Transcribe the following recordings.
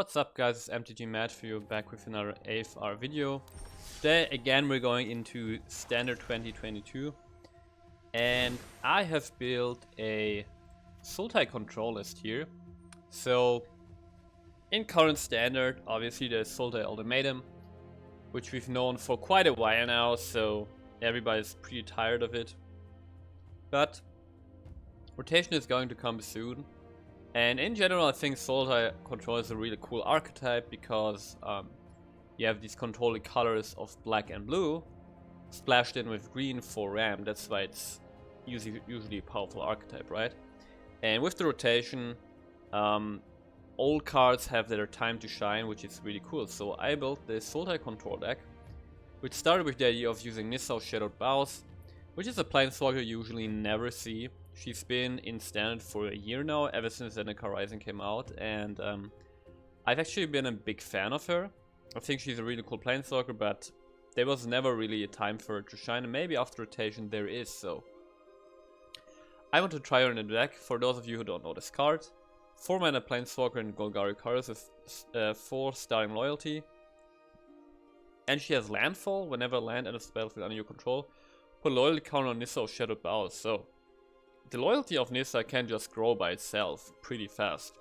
What's up guys, it's MTG Matt for you, back with another AFR video. Today again we're going into Standard 2022 and I have built a Sultai Control list here. So in current Standard, obviously there's Sultai Ultimatum, which we've known for quite a while now, so everybody's pretty tired of it. But rotation is going to come soon. And in general, I think Sultai Control is a really cool archetype because you have these controlling colors of black and blue splashed in with green for RAM. That's why it's usually a powerful archetype, right? And with the rotation, old cards have their time to shine, which is really cool. So I built this Sultai Control deck, which started with the idea of using Nissa of Shadowed Boughs, which is a planeswalker you usually never see. She's been in Standard for a year now, ever since Zendikar Rising came out, and I've actually been a big fan of her. I think she's a really cool planeswalker, but there was never really a time for her to shine, and maybe after rotation there is, so I want to try her in the deck. For those of you who don't know this card, 4 mana planeswalker in Golgari colors with 4 starting loyalty, and she has landfall. Whenever land enters the battlefield under your control, put loyalty counter on Nissa of Shadowed Boughs. So the loyalty of Nissa can just grow by itself pretty fast.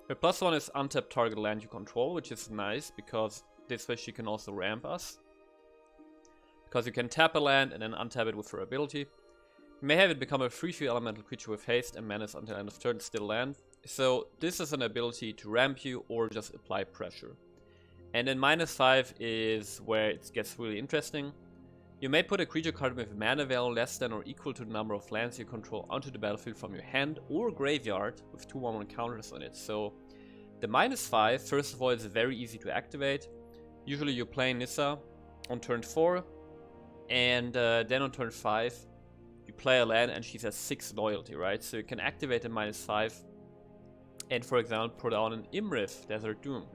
Her +1 is untap target land you control, which is nice because this way she can also ramp us. Because you can tap a land and then untap it with her ability. You may have it become a 3/3 elemental creature with haste and menace until end of turn, still land. So this is an ability to ramp you or just apply pressure. And then -5 is where it gets really interesting. You may put a creature card with mana value less than or equal to the number of lands you control onto the battlefield from your hand or graveyard with 2 1/1 counters on it. So the -5, first of all, is very easy to activate. Usually you play Nissa on turn 4, and then on turn 5 you play a land and she has 6 loyalty, right? So you can activate the -5 and, for example, put out an Imrith, Desert Doom.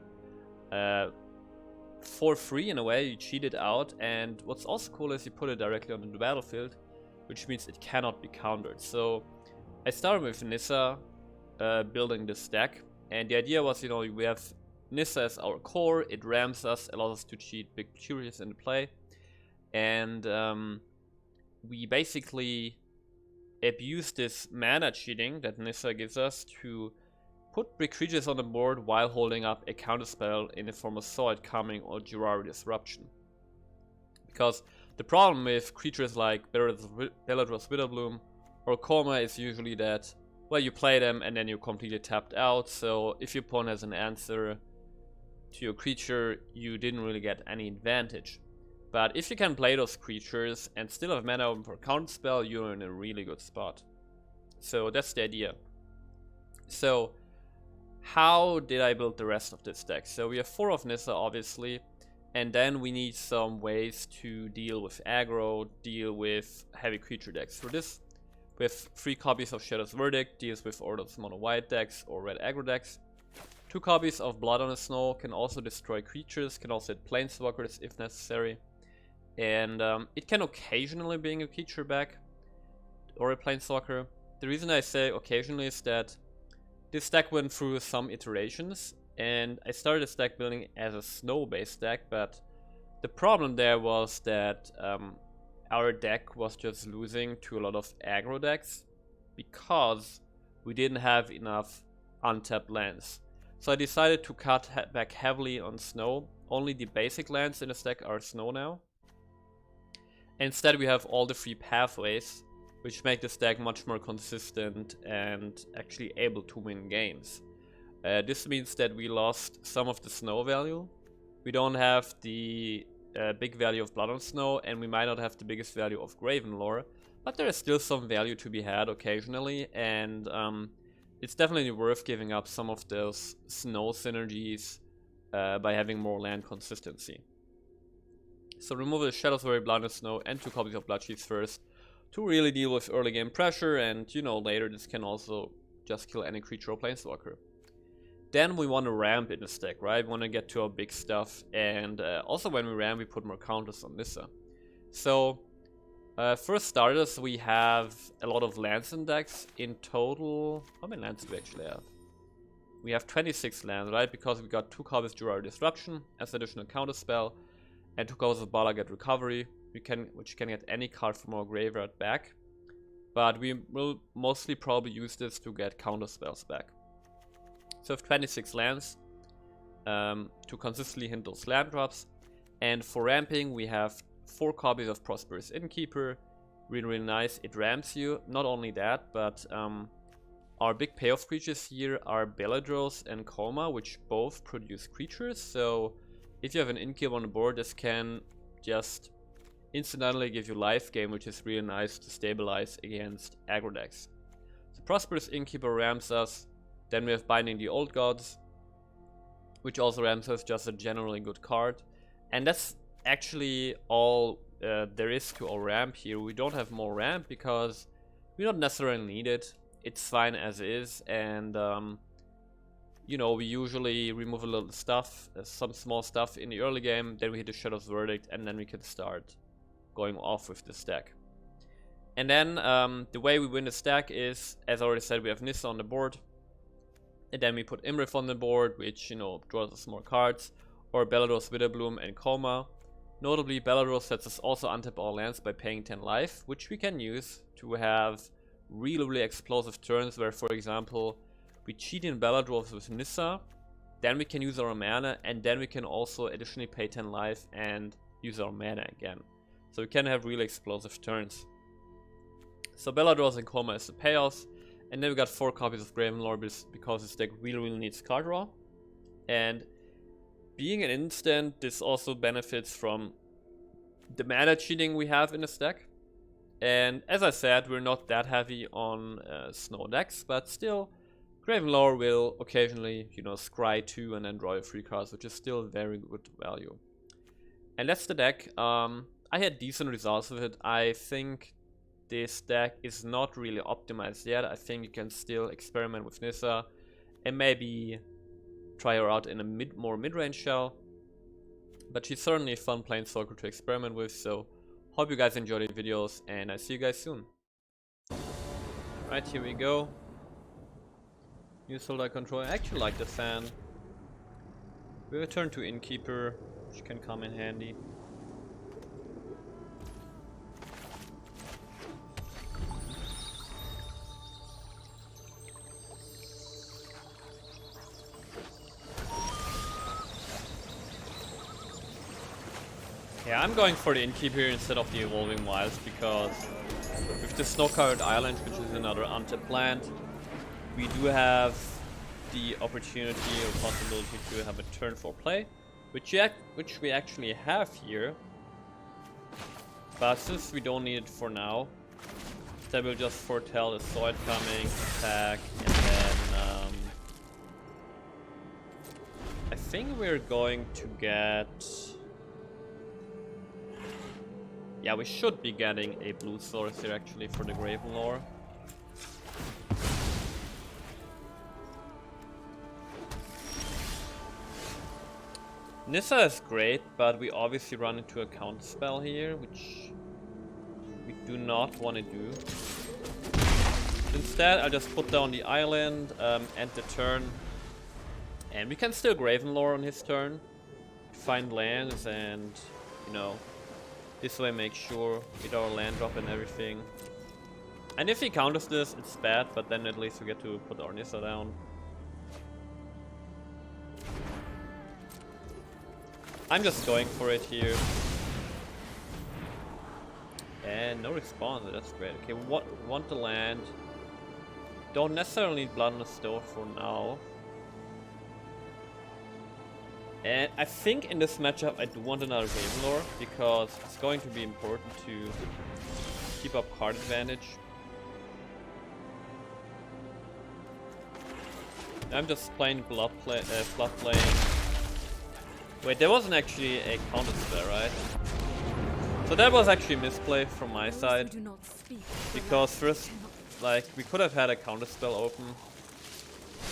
For free in a way, you cheat it out, and what's also cool is you put it directly onto the battlefield, which means it cannot be countered. So I started with Nissa building this deck, and the idea was, you know, we have Nissa as our core, it ramps us, allows us to cheat big creatures into play, and we basically abuse this mana cheating that Nissa gives us to put big creatures on the board while holding up a counterspell in the form of Saw It Coming or Jurari Disruption. Because the problem with creatures like Bellatrix Witherbloom or Coma is usually that, well, you play them and then you're completely tapped out, so if your opponent has an answer to your creature, you didn't really get any advantage. But if you can play those creatures and still have mana open for a counterspell, you're in a really good spot. So that's the idea. So how did I build the rest of this deck? So we have 4 of Nissa, obviously, and then we need some ways to deal with aggro, deal with heavy creature decks. For this, we have 3 copies of Shadow's Verdict, deals with Ordos mono white decks or red aggro decks. 2 copies of Blood on the Snow can also destroy creatures, can also hit planeswalkers if necessary. And it can occasionally bring a creature back or a planeswalker. The reason I say occasionally is that this deck went through some iterations, and I started this deck building as a snow-based deck, but the problem there was that our deck was just losing to a lot of aggro decks because we didn't have enough untapped lands. So I decided to cut back heavily on snow. Only the basic lands in this deck are snow now. Instead we have all the 3 pathways, which make this deck much more consistent and actually able to win games. This means that we lost some of the snow value. We don't have the big value of Blood on Snow, and we might not have the biggest value of Gravenlore, but there is still some value to be had occasionally, and it's definitely worth giving up some of those snow synergies by having more land consistency. So remove the Shadows Very Blood on Snow and 2 copies of Bloodsheath first, to really deal with early game pressure, and you know, later this can also just kill any creature or planeswalker. Then we want to ramp in this deck, right? We want to get to our big stuff, and also when we ramp we put more counters on Nissa. So for starters, we have a lot of lands in decks. In total, how many lands do we actually have? we have 26 lands, right? Because we got 2 copies Jurari Disruption as additional counter spell, and 2 copies of Balagat Recovery, which can get any card from our graveyard back. But we will mostly probably use this to get counter spells back. So we have 26 lands to consistently hit those land drops. And for ramping, we have 4 copies of Prosperous Innkeeper. Really, really nice. It ramps you. Not only that, but our big payoff creatures here are Beladros and Koma, which both produce creatures. So if you have an Innkeeper on the board, this can just instantly give you life gain, which is really nice to stabilize against aggro decks. So Prosperous Innkeeper ramps us. Then we have Binding the Old Gods, which also ramps us, just a generally good card. And that's actually all there is to our ramp here. We don't have more ramp because we don't necessarily need it. It's fine as is, and you know, we usually remove a little stuff, some small stuff in the early game, then we hit the Shadow's Verdict, and then we can start going off with the stack. And then the way we win the stack is, as I already said, we have Nissa on the board, and then we put Imrith on the board, which, you know, draws us more cards, or Beladros, Witherbloom, and Koma. Notably, Beladros lets us also untap our lands by paying 10 life, which we can use to have really, really explosive turns where, for example, we cheat in Beladros with Nissa, then we can use our mana, and then we can also additionally pay 10 life and use our mana again. So we can have really explosive turns. So Beladros and Koma is the payoffs, and then we got 4 copies of Gravenlore because this deck really, really needs card draw. And being an instant, this also benefits from the mana cheating we have in the stack. And as I said, we're not that heavy on snow decks, but still, Gravenlore will occasionally, you know, scry 2 and then draw you 3 cards, which is still very good value. And that's the deck. I had decent results with it. I think this deck is not really optimized yet. I think you can still experiment with Nissa and maybe try her out in a more mid-range shell. But she's certainly a fun planeswalker to experiment with, so hope you guys enjoyed the videos, and I see you guys soon. Right, here we go. New Sultai Control. I actually like the fan. We return to Innkeeper, which can come in handy. Yeah, I'm going for the Innkeeper instead of the Evolving Wilds because with the Snow-Covered Island, which is another untapped land, we do have the opportunity or possibility to have a turn 4 play, which we actually have here. But since we don't need it for now, that will just foretell the Sword coming, attack, and then I think we're going to get... Yeah, we should be getting a blue source here actually for the Gravenlore. Nissa is great, but we obviously run into a counter spell here, which we do not want to do. Instead, I'll just put down the island, end the turn, and we can still Gravenlore on his turn, find lands, and, you know, this way make sure we get our land drop and everything. And if he counters this, it's bad, but then at least we get to put our Nissa down. I'm just going for it here. And no response, that's great. Okay, want the land. Don't necessarily need Blood on the Stone for now. And I think in this matchup I do want another Gravenlore because it's going to be important to keep up card advantage. I'm just playing flood playing. Wait, there wasn't actually a counter spell, right? So that was actually a misplay from my side. Because first, like, we could have had a counter spell open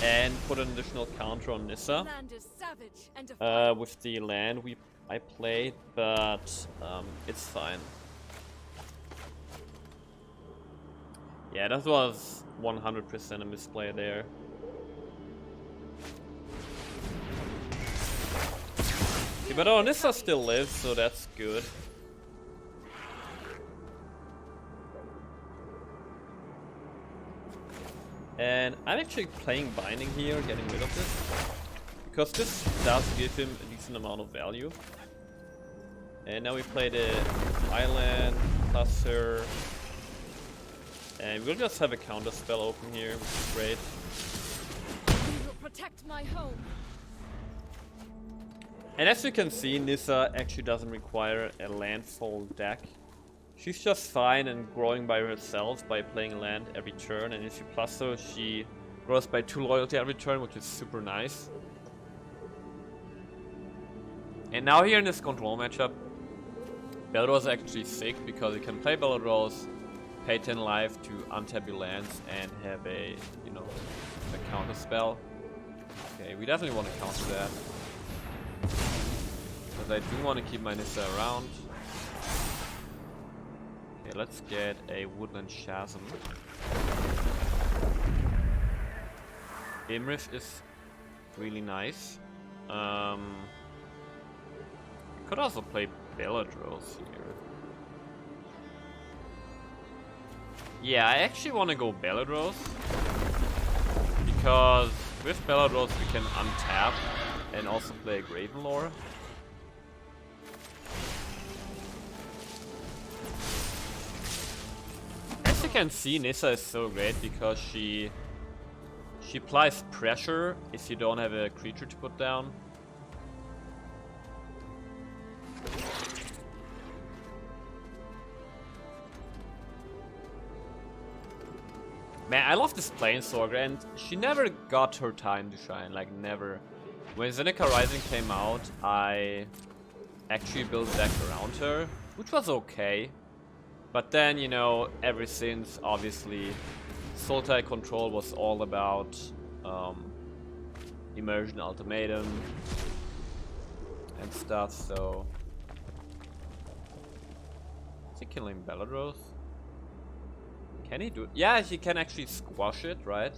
and put an additional counter on Nissa with the land I played, but it's fine. Yeah, that was 100% a misplay there. Okay, but oh, Nissa still lives, so that's good. And I'm actually playing Binding here, getting rid of this. Because this does give him a decent amount of value. And now we play the Island, plus her. And we'll just have a counter spell open here, which is great. You will protect my home. And as you can see, Nissa actually doesn't require a landfall deck. She's just fine and growing by herself by playing land every turn, and if you plus her, she grows by 2 loyalty every turn, which is super nice. And now here in this control matchup, Beldor is actually sick because you can play Beldor's, pay 10 life to untap your lands and have a, you know, a counter spell. Okay, we definitely want to counter that. Because I do want to keep my Nissa around. Okay, let's get a Woodland Chasm. Imrith is really nice. Could also play Beladros here. Yeah, I actually want to go Beladros. Because with Beladros we can untap and also play a Gravenlore. As you can see, Nissa is so great because she applies pressure if you don't have a creature to put down. Man, I love this Planeswalker, and she never got her time to shine, like never. When Zendikar Rising came out, I actually built a deck around her, which was okay. But then, you know, ever since, obviously, Sultai Control was all about Immersion Ultimatum and stuff, so... Is he killing Beladros? Can he do it? Yeah, he can actually squash it, right?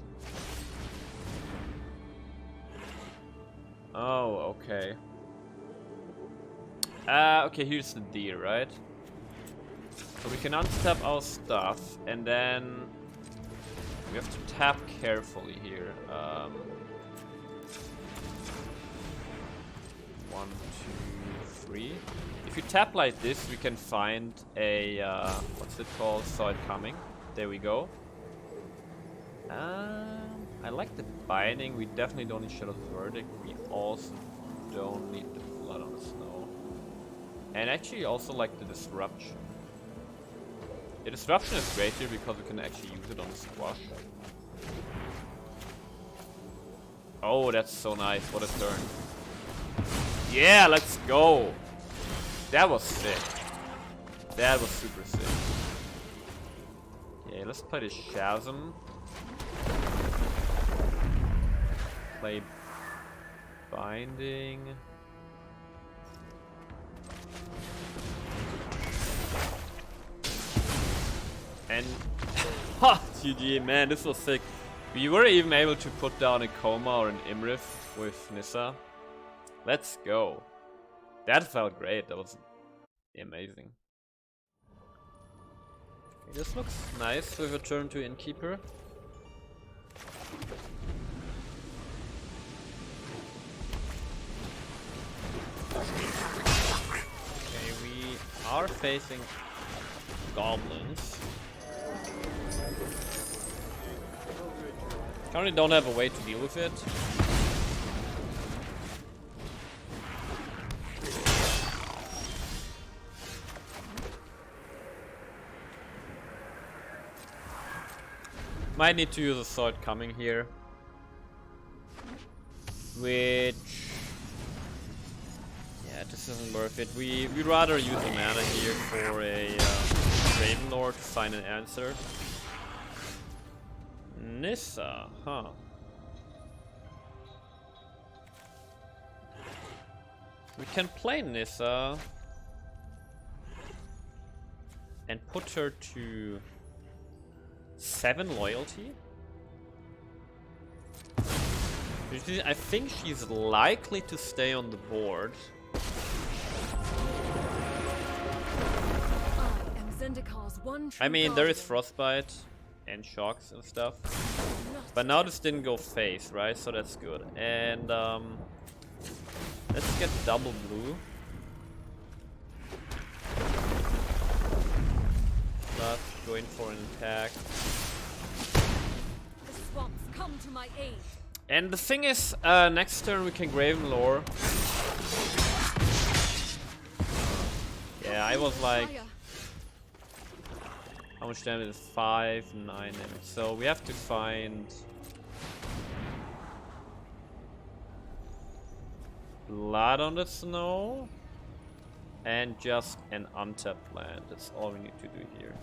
Oh, okay. Okay, here's the deal, right? So we can untap our stuff, and then we have to tap carefully here. 1, 2, 3. If you tap like this, we can find a what's it called? Saw it coming. There we go. I like the Binding. We definitely don't need Shadow's Verdict. We also don't need the Blood on Snow. And actually also like the Disruption. The Disruption is great here because we can actually use it on the Squash. Oh, that's so nice. What a turn. Yeah, let's go. That was sick. That was super sick. Okay, let's play the Chasm. Play Binding. And ha! GG, man, this was sick. We were even able to put down a Coma or an Imrith with Nissa. Let's go. That felt great. That was amazing. Okay, this looks nice with a turn to Innkeeper. Okay, we are facing goblins. Currently don't have a way to deal with it. Might need to use a sword coming here. Which... yeah, this isn't worth it. We'd rather use a mana here for a Gravenlore to find an answer. Nissa, huh. We can play Nissa and put her to 7 loyalty. I think she's likely to stay on the board. Zendikar's one true I mean, there is guardian. frostbite and shocks and stuff. Not But now this didn't go phase, right? So that's good. And let's get double blue. Plus, going for an attack. the swamps come to my aid. And the thing is, next turn we can Graven Lore. Yeah, I was like, Fire. how much damage is 5, 9 damage. So we have to find blood on the snow and just an untapped land. That's all we need to do here.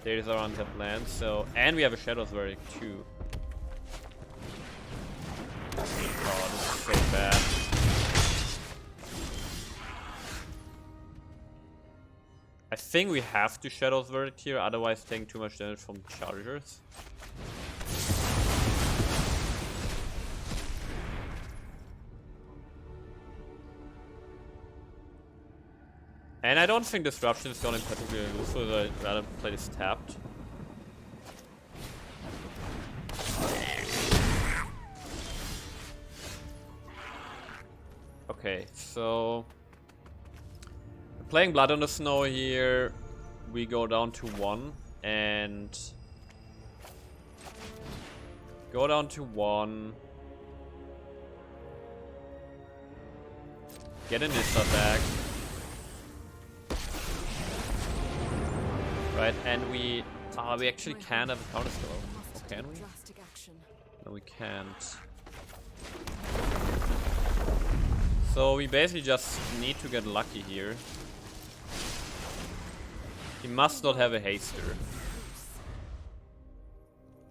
There's our untapped land, so, and we have a Shadow's Verdict too. Oh, this is so bad. I think we have to Shadow's Verdict here, otherwise taking too much damage from the chargers. And I don't think Disruption is gonna be particularly useful, so I'd rather play this tapped. Okay, so playing Blood on the Snow here, we go down to 1 and go down to 1. Get a Nissa back. Right, and we actually can have a counter spell. Oh, can we? Drastic action. No, we can't. So we basically just need to get lucky here. He must not have a haster.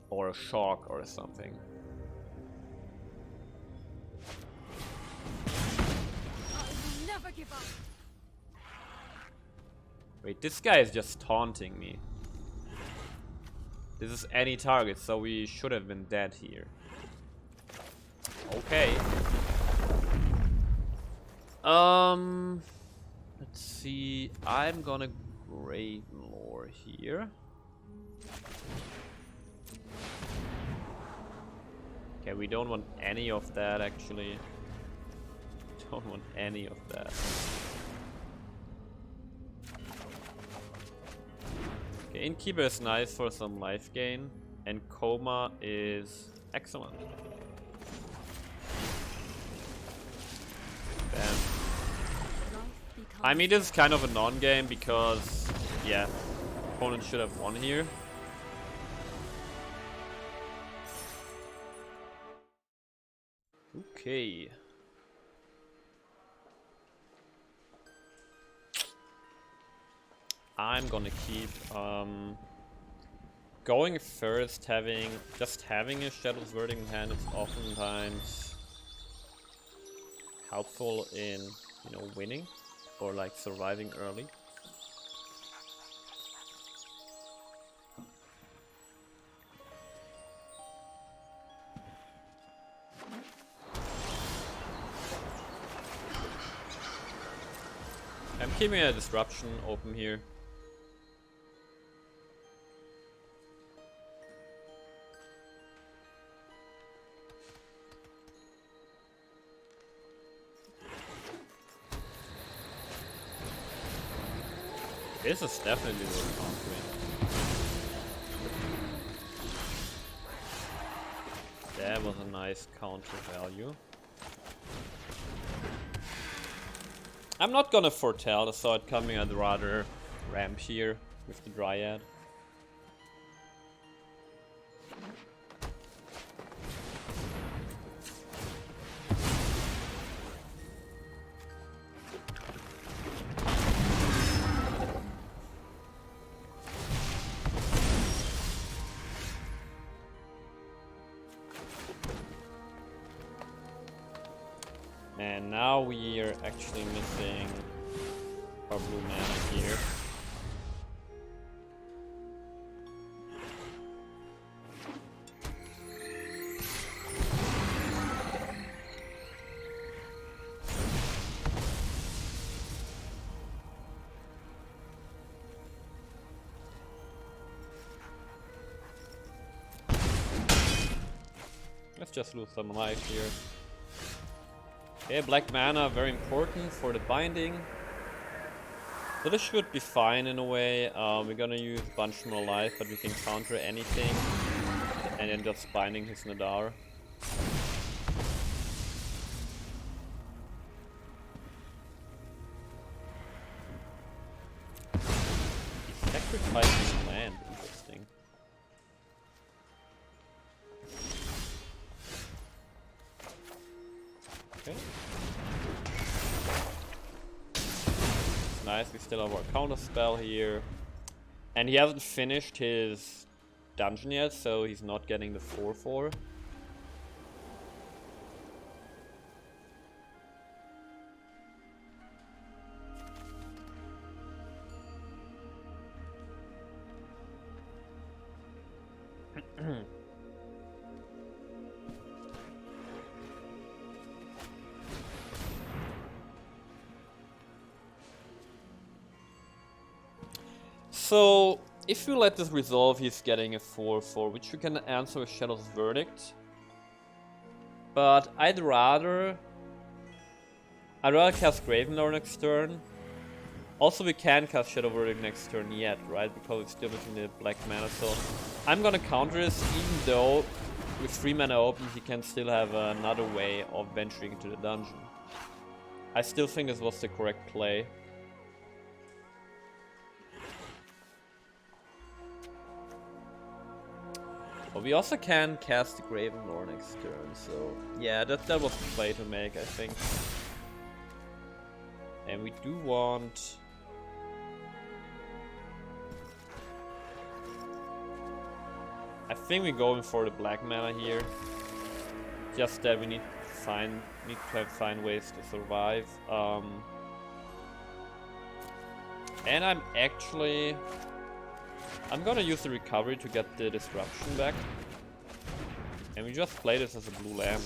Or a shock or something. I will never give up. Wait, this guy is just taunting me. This is any target, so we should have been dead here. Okay. Let's see. I'm gonna Great Lore here. Okay, we don't want any of that actually. Don't want any of that. Okay, Innkeeper is nice for some life gain, and Coma is excellent. Bam. I mean, this is kind of a non-game because, yeah, opponent should have won here. Okay. I'm gonna keep going first. Just having a Shadow's Verdict in hand is oftentimes helpful in, you know, winning or like surviving early. I'm keeping a Disruption open here. This is definitely worth countering. That was a nice counter value. I'm not gonna foretell the sword coming. I'd rather ramp here with the Dryad. And now we are actually missing our blue mana here. just lose some life here. Okay, black mana, very important for the binding. So this should be fine in a way. We're gonna use a bunch more life, but we can counter anything. And then just binding his Nadar. He's sacrificing land, interesting. Okay. It's nice, we still have our counter spell here. And he hasn't finished his dungeon yet, so he's not getting the 4/4. So, if you let this resolve, he's getting a 4/4, which you can answer with Shadow's Verdict. But I'd rather cast Gravenlord next turn. Also, we can't cast Shadow Verdict next turn yet, right? Because it's still within the black mana. So I'm gonna counter this, even though with 3 mana open, he can still have another way of venturing into the dungeon. I still think this was the correct play. But we also can cast the Gravenlord next turn, so yeah, that was the play to make, I think. And we do want... I think we're going for the black mana here. Just that we need to find ways to survive. And I'm gonna use the recovery to get the disruption back. And we just play this as a blue lamp.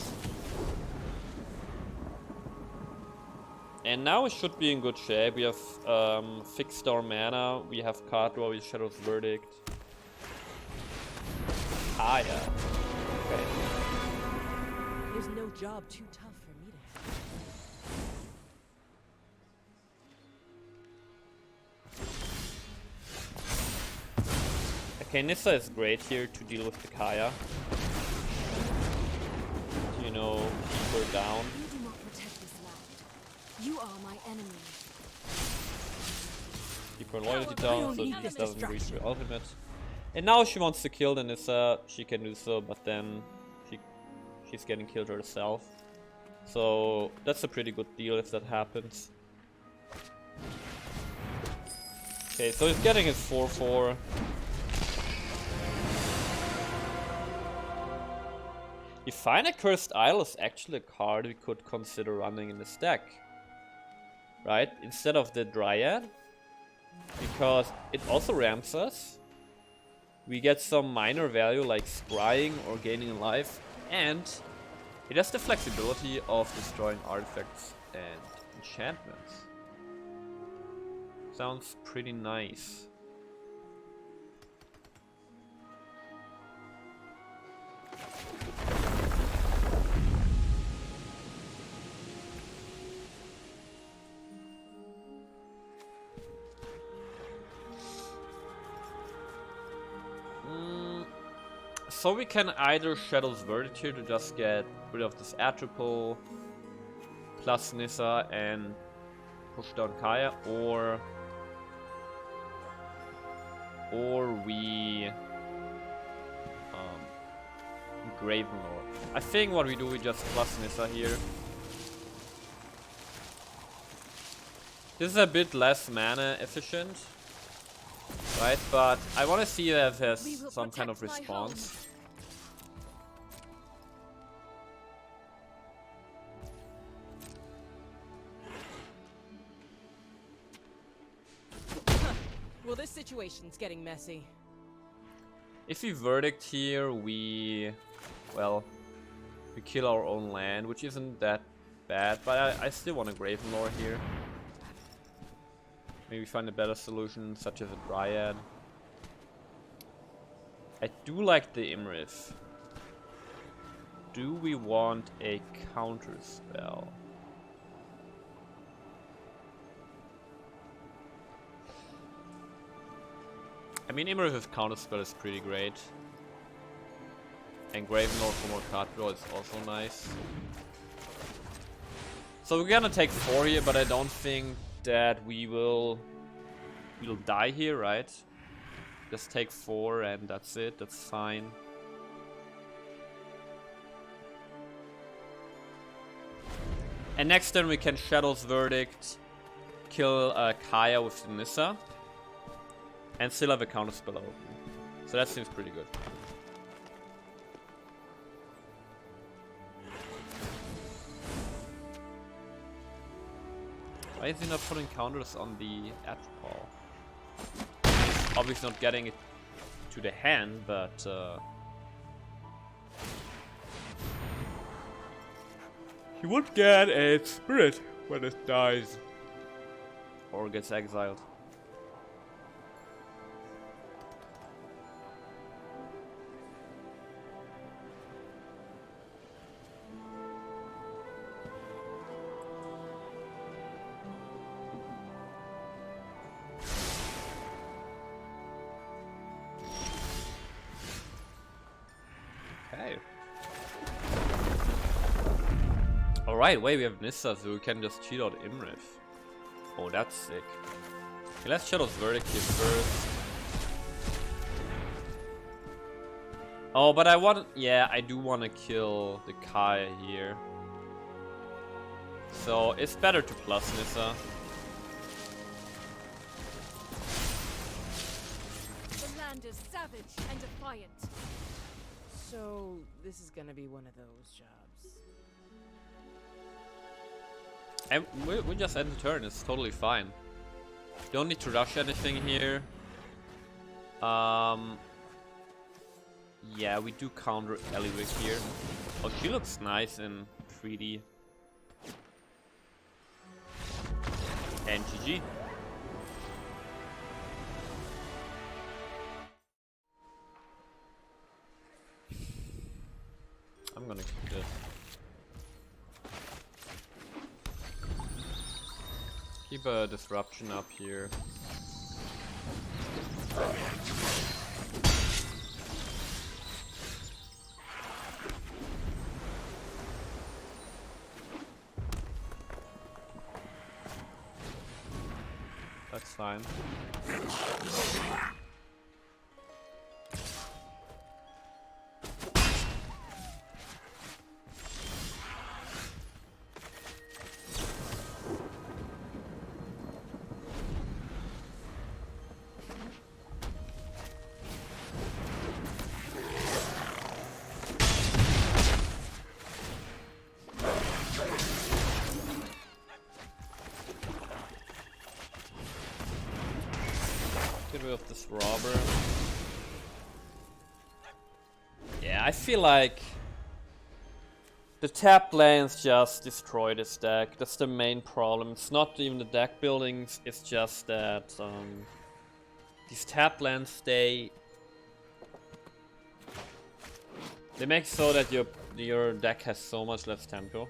And now we should be in good shape. We have fixed our mana, we have card draw with Shadow's Verdict. Ah, yeah. Okay. There's no job too tough for me to have. Okay, Nissa is great here to deal with the Kaya. You know, keep her down. You do not protect this land. You are my enemy. Keep her loyalty down so need she this doesn't reach distraction. her ultimate. And now she wants to kill the Nissa, she can do so, but then she's getting killed herself. So that's a pretty good deal if that happens. Okay, so he's getting his 4/4. Define a Cursed Isle is actually a card we could consider running in the stack. Right? Instead of the Dryad. Because it also ramps us. We get some minor value like scrying or gaining life. And it has the flexibility of destroying artifacts and enchantments. Sounds pretty nice. So we can either Shadow's Verdict here to just get rid of this Atropole plus Nissa and push down Kaya, or we Gravenlord. I think what we do, we just plus Nissa here. This is a bit less mana efficient, right? But I want to see if it has some kind of response. Well, this situation's getting messy. If we Verdict here, we kill our own land, which isn't that bad, but I still want a Gravenlord here. Maybe find a better solution, such as a Dryad. I do like the Imrith do we want a counter spell? I mean, Immersive counter spell is pretty great. And Graven Lord for more card draw is also nice. So we're gonna take 4 here, but I don't think that we'll die here, right? Just take 4 and that's it, that's fine. And next turn we can Shadow's Verdict, kill Kaya with the Nissa, and still have a counterspell open. So that seems pretty good. Why is he not putting counters on the Atropal? Obviously not getting it to the hand, but he would get a spirit when it dies or gets exiled. Okay. Alright, wait, we have Nissa, so we can just cheat out Imriv. Oh, that's sick. Okay, let's Shadow's Verdict here first. Oh, but I want... Yeah, I do want to kill the Kaya here. So, it's better to plus Nissa. The land is savage and defiant. So, this is gonna be one of those jobs. And we just end the turn, it's totally fine. Don't need to rush anything here. Yeah, we do counter Eliwick here. Oh, she looks nice in 3D. And GG. I'm gonna keep this. Keep a disruption up here. That's fine. Get rid of this robber. Yeah, I feel like the tap lands just destroy this deck. That's the main problem. It's not even the deck buildings, it's just that these tap lands, they make so that your deck has so much less tempo.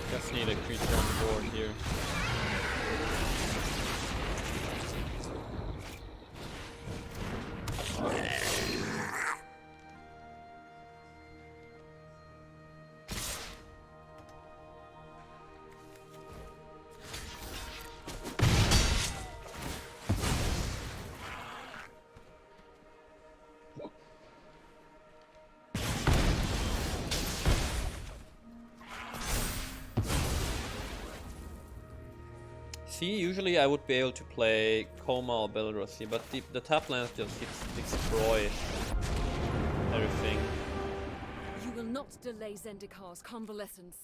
Just need a creature on the board here. See, usually I would be able to play Coma or Belros here, but the tap lands just destroy everything. You will not not delay Zendikar's convalescence.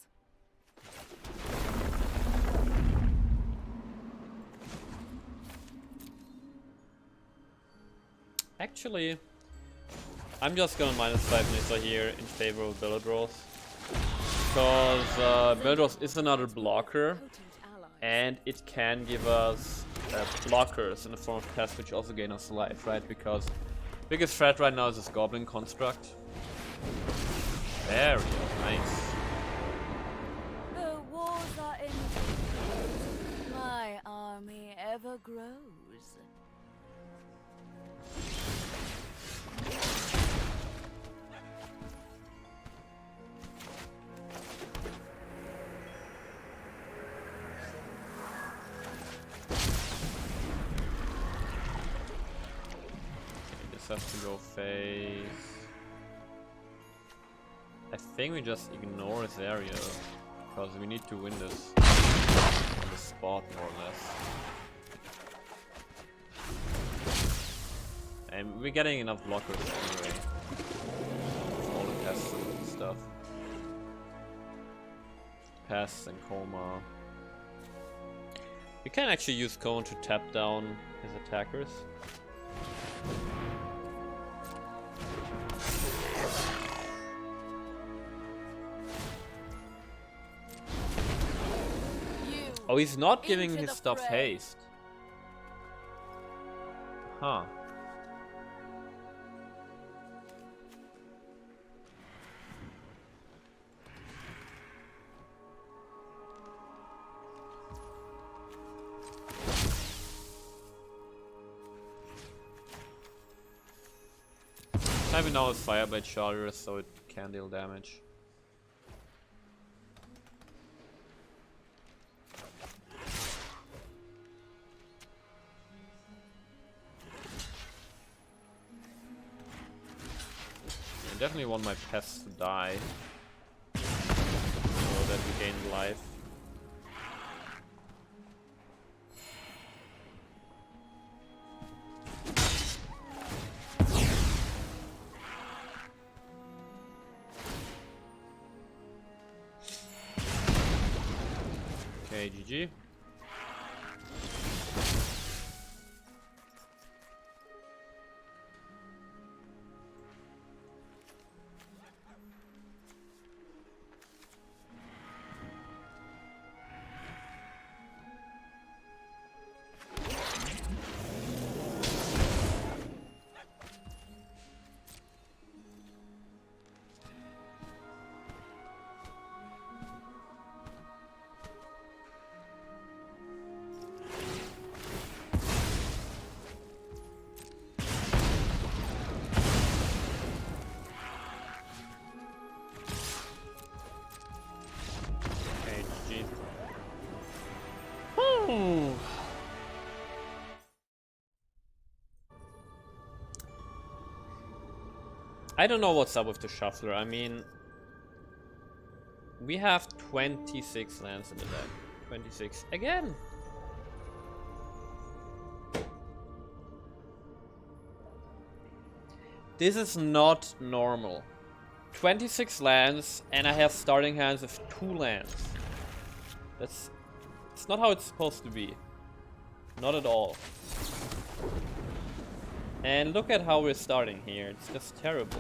Actually, I'm just gonna -5 Nissa here in favor of Belladros. Because Belladros is another blocker, and it can give us blockers in the form of pests, which also gain us life, right? Because biggest threat right now is this Goblin Construct. There we go, nice. The wars are ending. My army ever grows. Has to go face. I think we just ignore this area because we need to win this on the spot more or less. And we're getting enough blockers anyway. All the pests and stuff. Pests and coma. We can actually use Cone to tap down his attackers. Oh, he's not giving his stuff haste. Huh. Timing now is Fireblade Charger, so it can deal damage. I definitely want my pests to die so that we gain life. Okay, GG. I don't know what's up with the shuffler. I mean, we have 26 lands in the deck. 26 again. This is not normal. 26 lands, and I have starting hands with 2 lands. It's not how it's supposed to be. Not at all. And look at how we're starting here. It's just terrible.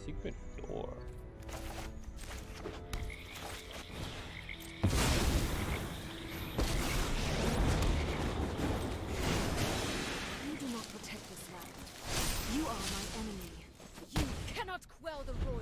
Secret door. You do not protect this land. You are my enemy. You cannot quell the royal.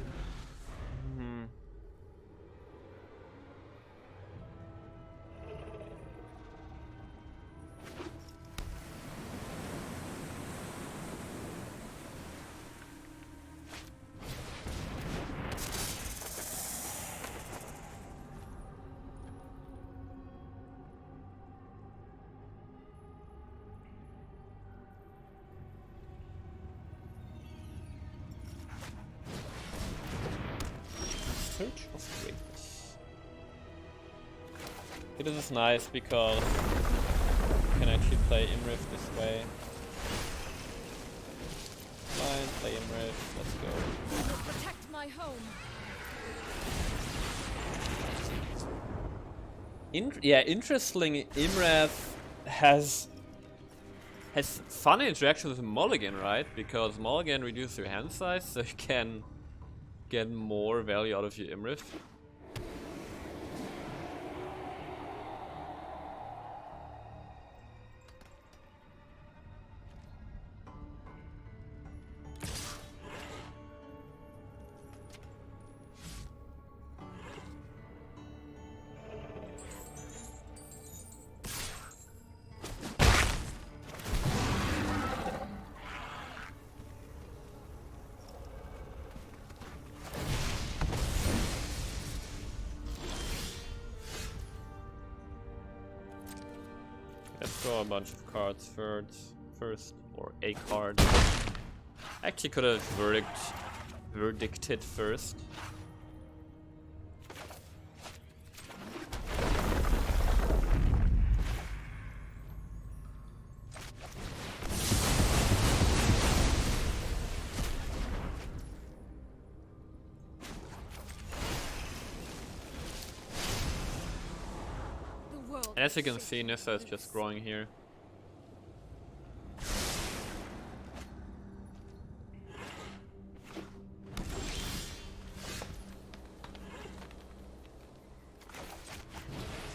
Search of Greatness. Okay, this is nice because you can actually play Imriff this way. Fine, play Imriff, let's go. You will protect my home. Yeah, interestingly, Imriff has fun interaction with Mulligan, right? Because Mulligan reduces your hand size, so you can get more value out of your Imriff. Let's draw a bunch of cards first, or a card. Actually could have verdicted first. The world And as you can see, Nissa is just growing here.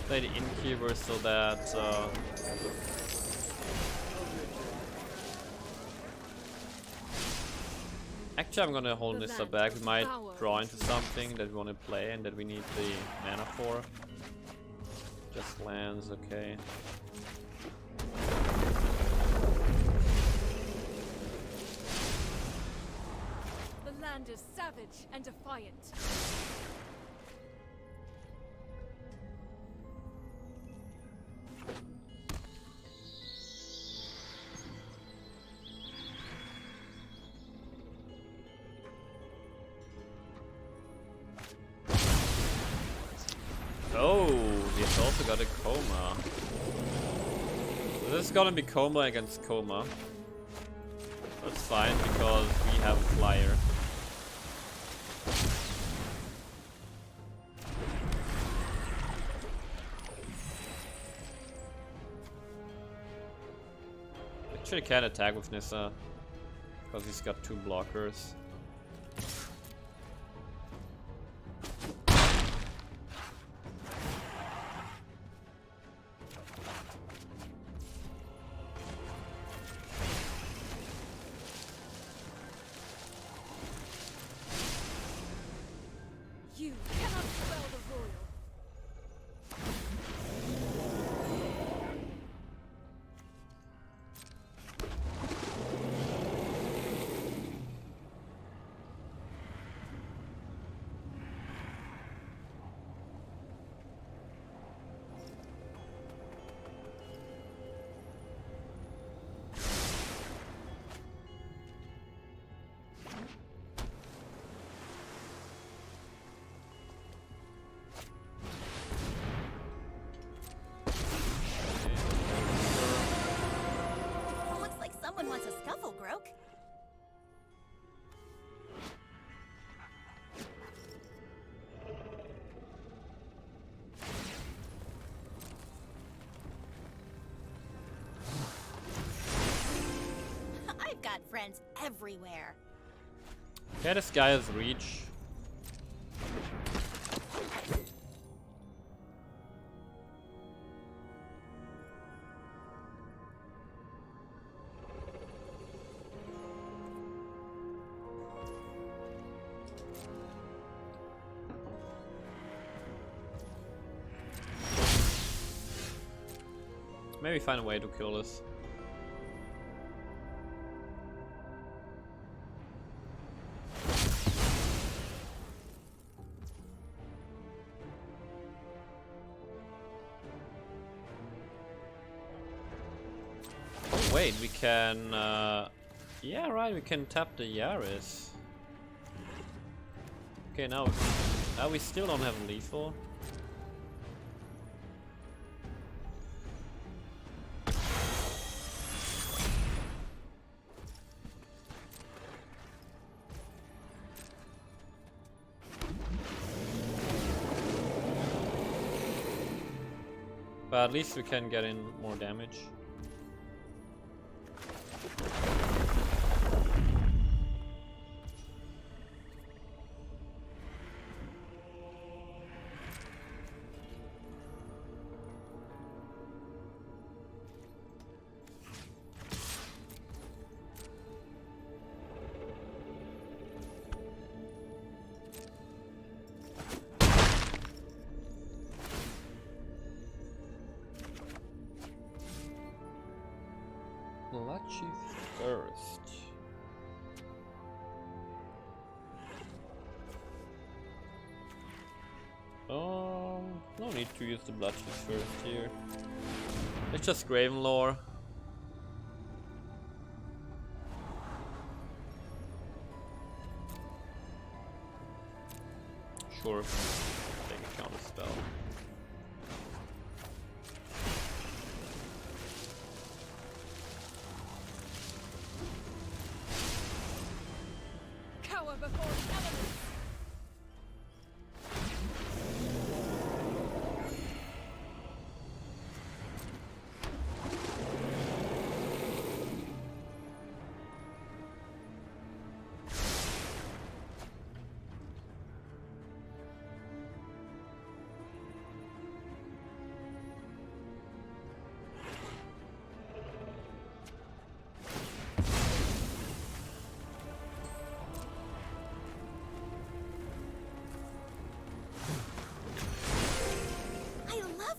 Play the Innkeeper so that actually I'm gonna hold Nissa back. We might draw into something that we want to play and that we need the mana for. Just lands, okay. The land is savage and defiant. Oh, he's also got a Coma. So this is gonna be Coma against Coma. That's fine because we have a flyer. Actually can't attack with Nissa because he's got 2 blockers. You cannot spell the royal. Looks like someone wants a scuffle, Groke. I've got friends everywhere. Yeah, this guy has reach. Maybe find a way to kill this. Oh wait, we can yeah right, we can tap the Yaris. Okay, now We still don't have lethal. But at least we can get in more damage. Lucky first. No need to use the Bloodchief first here. It's just Gravenlore. Sure. Take a counter spell. Cower before the elements.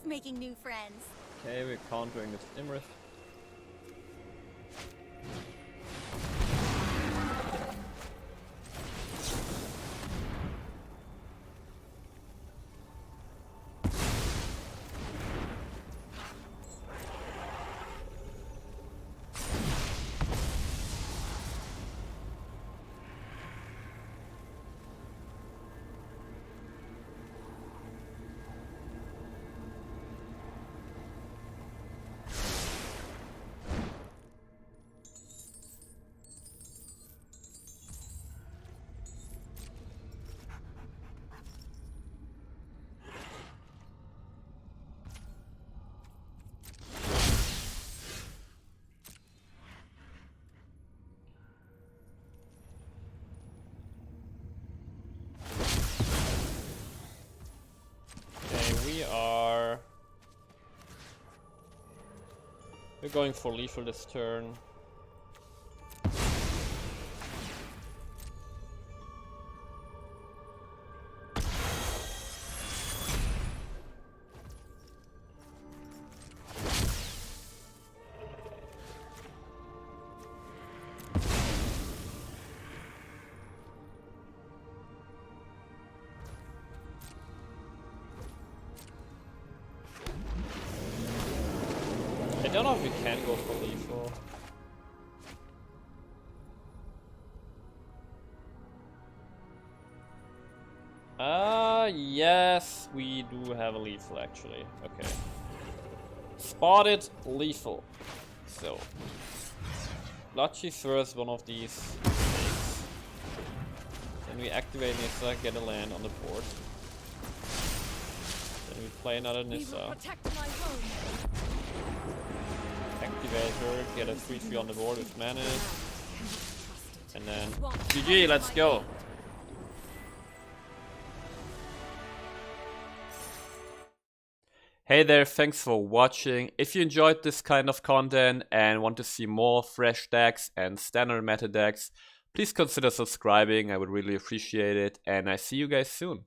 Making new friends. Okay, we're countering this Imrith. We're going for lethal this turn. I don't know if we can go for lethal. Yes, we do have a lethal actually. Okay. Spotted lethal. So, Lucky first one of these things. Then we activate Nissa, get a land on the board. Then we play another Nissa. Activator, get a 3/3 on the board with mana. And then GG, let's go. Hey there, thanks for watching. If you enjoyed this kind of content and want to see more fresh decks and standard meta decks, please consider subscribing, I would really appreciate it, and I see you guys soon.